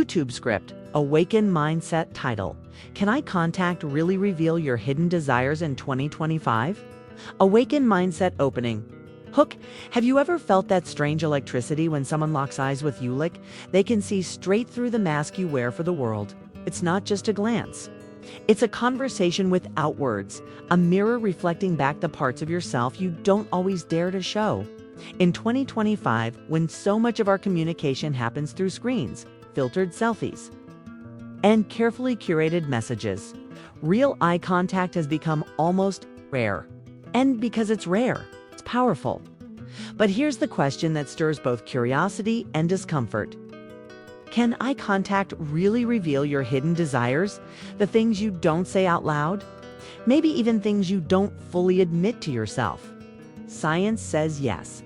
YouTube script, Awaken Mindset title. Can eye contact really reveal your hidden desires in 2025? Awaken Mindset opening. Hook, have you ever felt that strange electricity when someone locks eyes with you? Like they can see straight through the mask you wear for the world. It's not just a glance. It's a conversation without words, a mirror reflecting back the parts of yourself you don't always dare to show. In 2025, when so much of our communication happens through screens, filtered selfies, and carefully curated messages, real eye contact has become almost rare. And because it's rare, it's powerful. But here's the question that stirs both curiosity and discomfort. Can eye contact really reveal your hidden desires, the things you don't say out loud? Maybe even things you don't fully admit to yourself. Science says yes.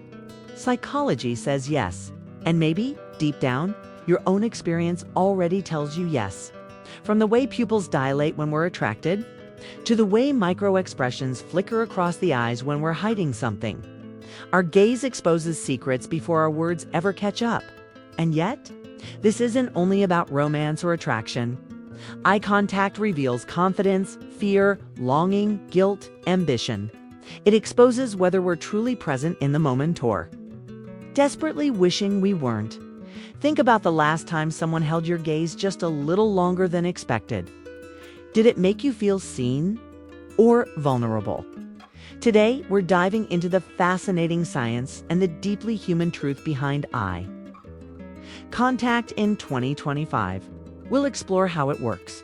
Psychology says yes. And maybe, deep down, your own experience already tells you yes. From the way pupils dilate when we're attracted, to the way micro-expressions flicker across the eyes when we're hiding something. Our gaze exposes secrets before our words ever catch up. And yet, this isn't only about romance or attraction. Eye contact reveals confidence, fear, longing, guilt, ambition. It exposes whether we're truly present in the moment or desperately wishing we weren't. Think about the last time someone held your gaze just a little longer than expected. Did it make you feel seen or vulnerable? Today, we're diving into the fascinating science and the deeply human truth behind eye contact in 2025. We'll explore how it works,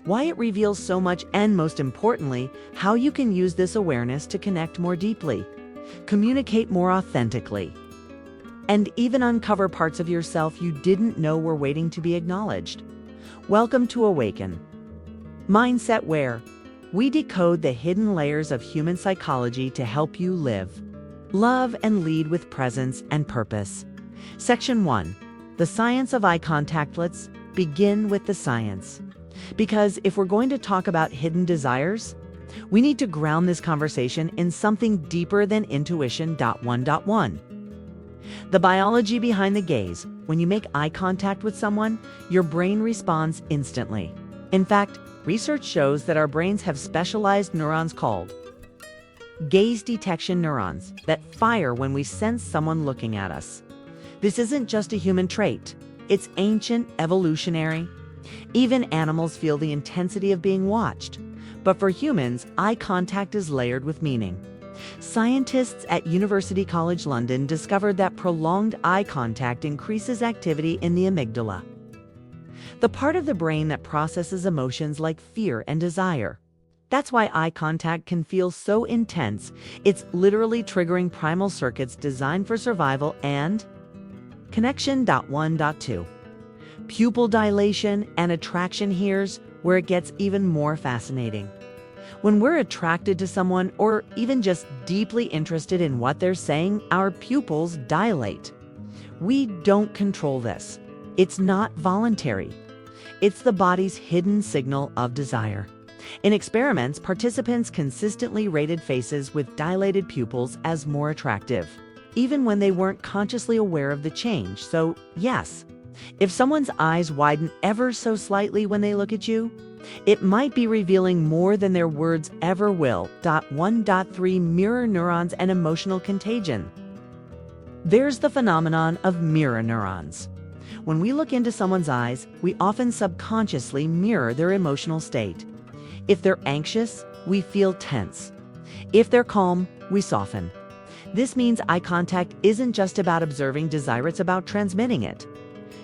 why it reveals so much, and most importantly, how you can use this awareness to connect more deeply, communicate more authentically, and even uncover parts of yourself you didn't know were waiting to be acknowledged. Welcome to Awaken Mindset, where we decode the hidden layers of human psychology to help you live, love, and lead with presence and purpose. Section 1. The science of eye contact. Let's begin with the science. Because if we're going to talk about hidden desires, we need to ground this conversation in something deeper than intuition. 1.1. The biology behind the gaze. When you make eye contact with someone, your brain responds instantly. In fact, research shows that our brains have specialized neurons called gaze detection neurons that fire when we sense someone looking at us. This isn't just a human trait. It's ancient, evolutionary. Even animals feel the intensity of being watched. But for humans, eye contact is layered with meaning. Scientists at University College London discovered that prolonged eye contact increases activity in the amygdala, the part of the brain that processes emotions like fear and desire. That's why eye contact can feel so intense. It's literally triggering primal circuits designed for survival and connection. 1.2. Pupil dilation and attraction. Here's where it gets even more fascinating. When we're attracted to someone or even just deeply interested in what they're saying, our pupils dilate. We don't control this. It's not voluntary. It's the body's hidden signal of desire. In experiments, participants consistently rated faces with dilated pupils as more attractive, even when they weren't consciously aware of the change. So, yes, if someone's eyes widen ever so slightly when they look at you, it might be revealing more than their words ever will. 1.3. Mirror neurons and emotional contagion. There's the phenomenon of mirror neurons. When we look into someone's eyes, we often subconsciously mirror their emotional state. If they're anxious, we feel tense. If they're calm, we soften. This means eye contact isn't just about observing desire, it's about transmitting it.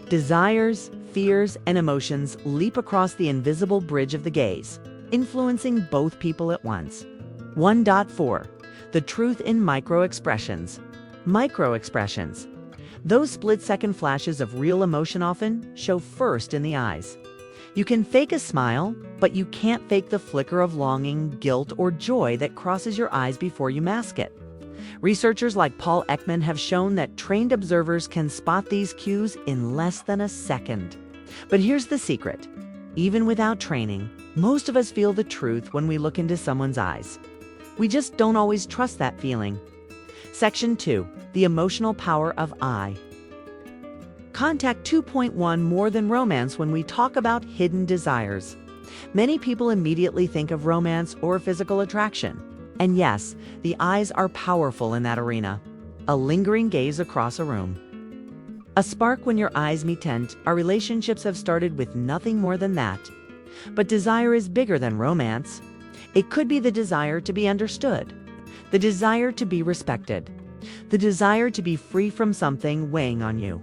Desires, fears, and emotions leap across the invisible bridge of the gaze, influencing both people at once. 1.4. The truth in micro-expressions. Micro-expressions. Those split-second flashes of real emotion often show first in the eyes. You can fake a smile, but you can't fake the flicker of longing, guilt, or joy that crosses your eyes before you mask it. Researchers like Paul Ekman have shown that trained observers can spot these cues in less than a second. But here's the secret. Even without training, most of us feel the truth when we look into someone's eyes. We just don't always trust that feeling. Section 2. The emotional power of eye Contact 2.1 more than romance when we talk about hidden desires. Many people immediately think of romance or physical attraction. And yes, the eyes are powerful in that arena. A lingering gaze across a room. A spark when your eyes meet. Our relationships have started with nothing more than that. But desire is bigger than romance. It could be the desire to be understood, the desire to be respected, the desire to be free from something weighing on you.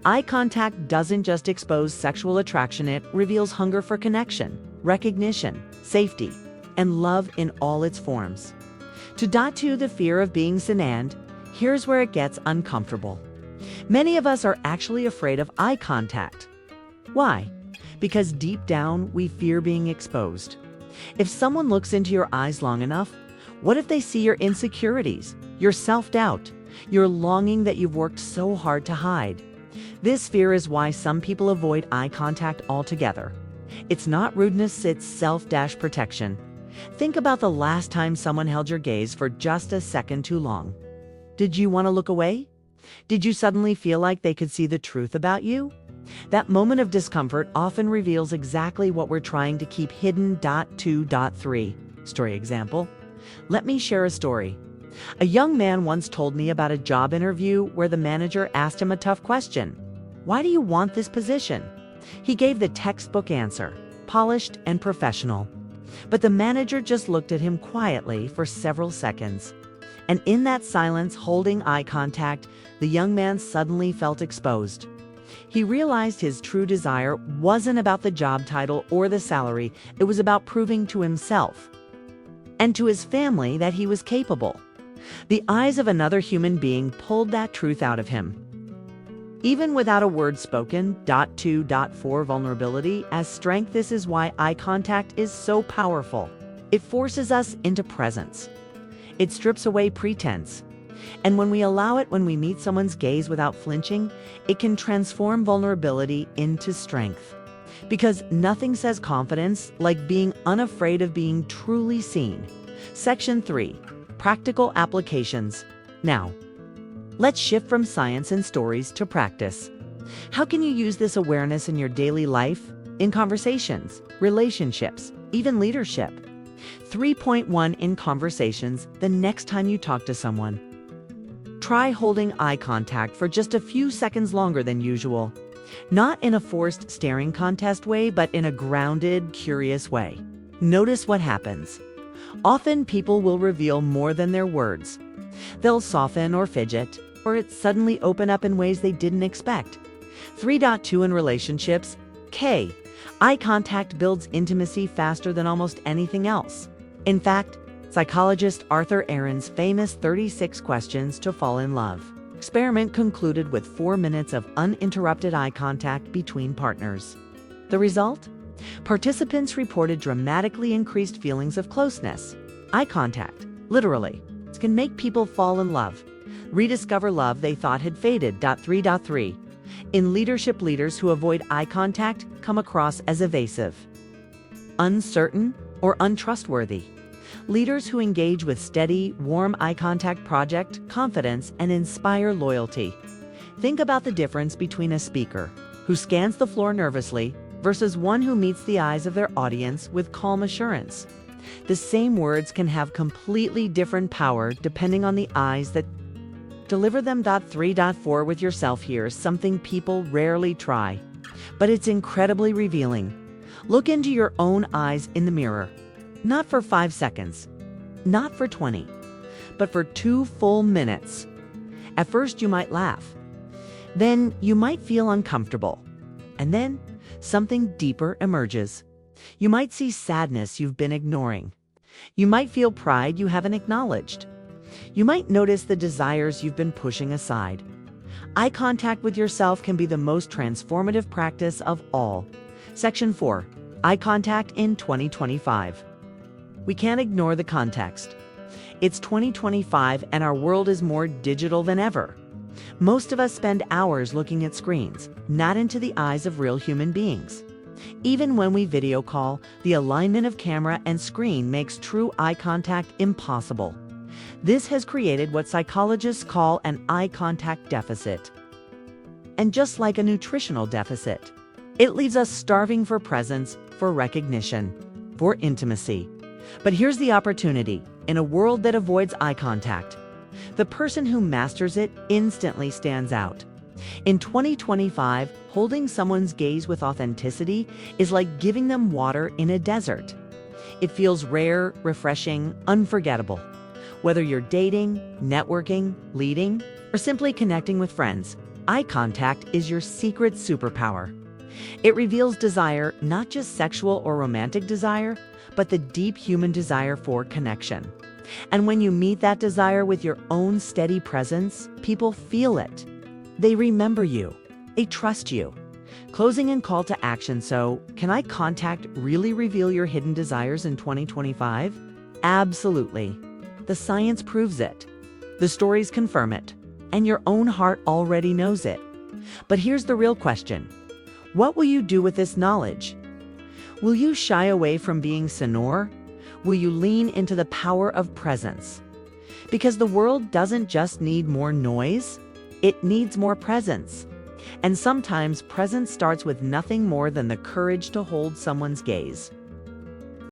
Eye contact doesn't just expose sexual attraction, it reveals hunger for connection, recognition, safety, and love in all its forms. To the fear of being seen, here's where it gets uncomfortable. Many of us are actually afraid of eye contact. Why? Because deep down, we fear being exposed. If someone looks into your eyes long enough, what if they see your insecurities, your self-doubt, your longing that you've worked so hard to hide? This fear is why some people avoid eye contact altogether. It's not rudeness, it's self-protection. Think about the last time someone held your gaze for just a second too long. Did you want to look away? Did you suddenly feel like they could see the truth about you? That moment of discomfort often reveals exactly what we're trying to keep hidden. 2.3 Story example. Let me share a story. A young man once told me about a job interview where the manager asked him a tough question. Why do you want this position? He gave the textbook answer, polished and professional. But the manager just looked at him quietly for several seconds. And in that silence, holding eye contact, the young man suddenly felt exposed. He realized his true desire wasn't about the job title or the salary. It was about proving to himself and to his family that he was capable. The eyes of another human being pulled that truth out of him. Even without a word spoken. 2.4 Vulnerability as strength. This is why eye contact is so powerful. It forces us into presence. It strips away pretense. And when we allow it, when we meet someone's gaze without flinching, it can transform vulnerability into strength. Because nothing says confidence like being unafraid of being truly seen. Section 3. Practical applications. Now, let's shift from science and stories to practice. How can you use this awareness in your daily life, in conversations, relationships, even leadership? 3.1 In conversations, the next time you talk to someone, try holding eye contact for just a few seconds longer than usual. Not in a forced staring contest way, but in a grounded, curious way. Notice what happens. Often people will reveal more than their words. They'll soften or fidget, or it suddenly open up in ways they didn't expect. 3.2 In relationships, eye contact builds intimacy faster than almost anything else. In fact, psychologist Arthur Aaron's famous 36 questions to fall in love experiment concluded with 4 minutes of uninterrupted eye contact between partners. The result? Participants reported dramatically increased feelings of closeness. Eye contact, literally, can make people fall in love, rediscover love they thought had faded. 3.3 In leadership, leaders who avoid eye contact come across as evasive, uncertain, or untrustworthy. Leaders who engage with steady, warm eye contact project confidence and inspire loyalty. Think about the difference between a speaker who scans the floor nervously versus one who meets the eyes of their audience with calm assurance. The same words can have completely different power depending on the eyes that deliver them. 3.4 With yourself, here's something people rarely try, but it's incredibly revealing. Look into your own eyes in the mirror. Not for 5 seconds, not for 20, but for 2 full minutes. At first you might laugh. Then you might feel uncomfortable. And then something deeper emerges. You might see sadness you've been ignoring. You might feel pride you haven't acknowledged. You might notice the desires you've been pushing aside. Eye contact with yourself can be the most transformative practice of all. Section 4. Eye contact in 2025. We can't ignore the context. It's 2025 and our world is more digital than ever. Most of us spend hours looking at screens, not into the eyes of real human beings. Even when we video call, the alignment of camera and screen makes true eye contact impossible. This has created what psychologists call an eye contact deficit. And just like a nutritional deficit, it leaves us starving for presence, for recognition, for intimacy. But here's the opportunity. In a world that avoids eye contact, the person who masters it instantly stands out. In 2025, holding someone's gaze with authenticity is like giving them water in a desert. It feels rare, refreshing, unforgettable. Whether you're dating, networking, leading, or simply connecting with friends, eye contact is your secret superpower. It reveals desire, not just sexual or romantic desire, but the deep human desire for connection. And when you meet that desire with your own steady presence, people feel it. They remember you. They trust you. Closing and call to action. So, can eye contact really reveal your hidden desires in 2025? Absolutely. The science proves it. The stories confirm it. And your own heart already knows it. But here's the real question. What will you do with this knowledge? Will you shy away from being sonore? Will you lean into the power of presence? Because the world doesn't just need more noise, it needs more presence. And sometimes presence starts with nothing more than the courage to hold someone's gaze.